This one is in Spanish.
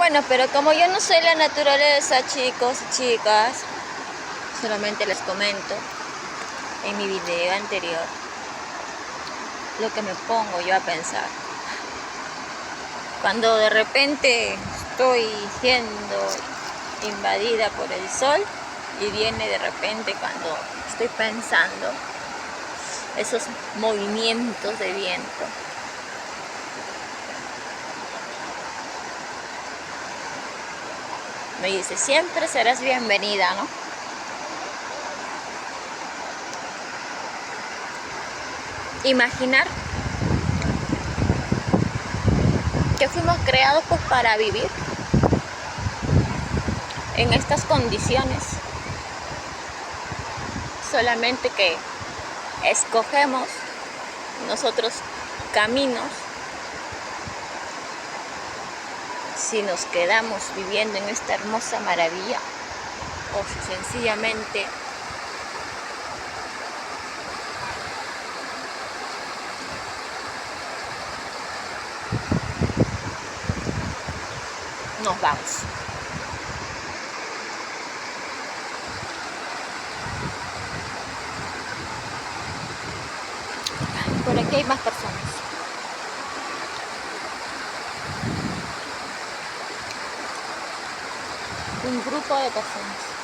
Bueno, pero como yo no soy la naturaleza, chicos y chicas, solamente les comento en mi video anterior lo que me pongo yo a pensar. Cuando de repente estoy siendo invadida por el sol y viene de repente cuando estoy pensando esos movimientos de viento. Me dice, siempre serás bienvenida, ¿no? Imaginar que fuimos creados pues para vivir en estas condiciones, solamente que escogemos nosotros caminos si nos quedamos viviendo en esta hermosa maravilla o si sencillamente nos vamos. Por aquí hay más personas. Un grupo de personas.